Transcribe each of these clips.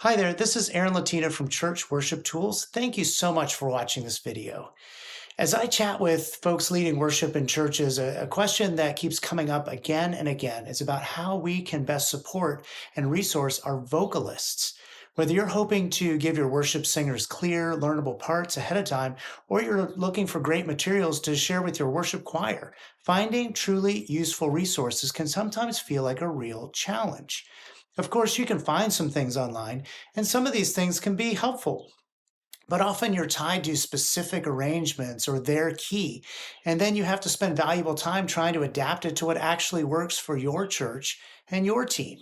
Hi there, this is Aaron Latina from Church Worship Tools. Thank you so much for watching this video. As I chat with folks leading worship in churches, a question that keeps coming up again and again is about how we can best support and resource our vocalists. Whether you're hoping to give your worship singers clear, learnable parts ahead of time, or you're looking for great materials to share with your worship choir, finding truly useful resources can sometimes feel like a real challenge. Of course, you can find some things online, and some of these things can be helpful, but often you're tied to specific arrangements or their key. And then you have to spend valuable time trying to adapt it to what actually works for your church and your team.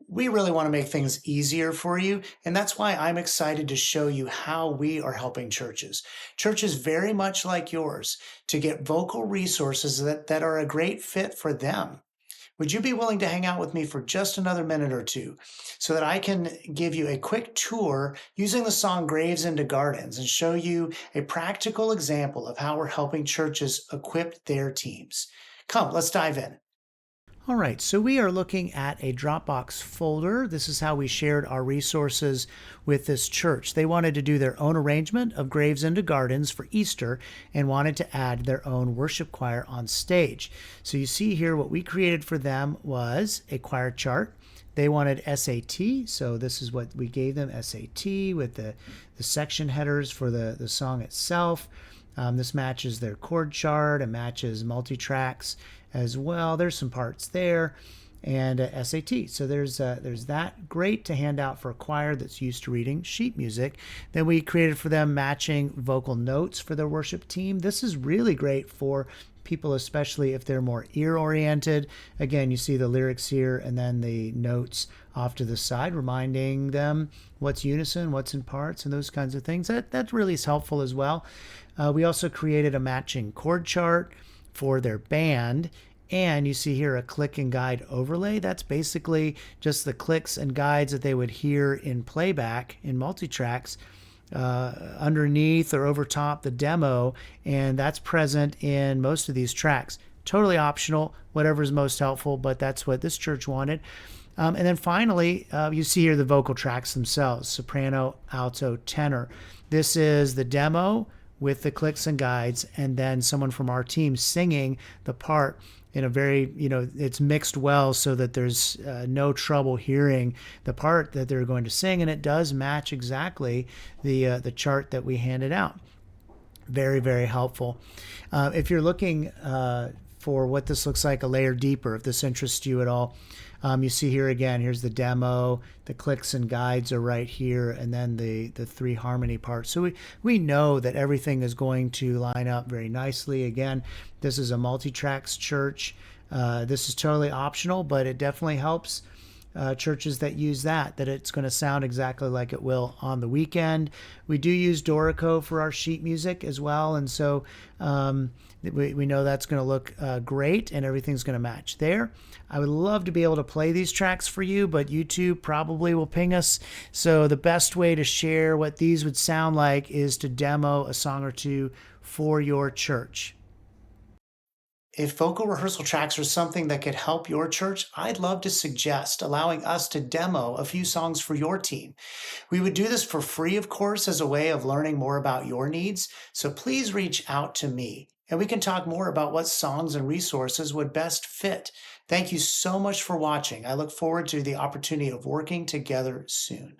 We really want to make things easier for you, and that's why I'm excited to show you how we are helping churches very much like yours, to get vocal resources that are a great fit for them. Would you be willing to hang out with me for just another minute or two so that I can give you a quick tour using the song Graves into Gardens and show you a practical example of how we're helping churches equip their teams? Come, let's dive in. All right, so we are looking at a Dropbox folder. This is how we shared our resources with this church. They wanted to do their own arrangement of Graves into Gardens for Easter and wanted to add their own worship choir on stage. So you see here what we created for them was a choir chart. They wanted SAT, so this is what we gave them, SAT, with the section headers for the song itself. This matches their chord chart and matches multi-tracks as well. There's some parts there, and SAT. So there's that. Great to hand out for a choir that's used to reading sheet music. Then we created for them matching vocal notes for their worship team. This is really great for people, especially if they're more ear-oriented. Again, you see the lyrics here and then the notes off to the side, reminding them what's unison, what's in parts, and those kinds of things. That really is helpful as well. We also created a matching chord chart for their band. And you see here a click and guide overlay. That's basically just the clicks and guides that they would hear in playback in multi-tracks underneath or over top the demo. And that's present in most of these tracks. Totally optional, whatever is most helpful, but that's what this church wanted. And then finally, you see here the vocal tracks themselves, soprano, alto, tenor. This is the demo with the clicks and guides, and then someone from our team singing the part in a very, it's mixed well so that there's no trouble hearing the part that they're going to sing, and it does match exactly the chart that we handed out. Very, very helpful. If you're looking for what this looks like a layer deeper, if this interests you at all, you see here again, here's the demo, the clicks and guides are right here, and then the three harmony parts. So we know that everything is going to line up very nicely. Again, this is a multi-tracks church. This is totally optional, but it definitely helps churches that use that it's going to sound exactly like it will on the weekend. We do use Dorico for our sheet music as well, and so we know that's going to look great, and everything's going to match there. I would love to be able to play these tracks for you, but YouTube probably will ping us. So the best way to share what these would sound like is to demo a song or two for your church. If vocal rehearsal tracks are something that could help your church, I'd love to suggest allowing us to demo a few songs for your team. We would do this for free, of course, as a way of learning more about your needs. So please reach out to me and we can talk more about what songs and resources would best fit. Thank you so much for watching. I look forward to the opportunity of working together soon.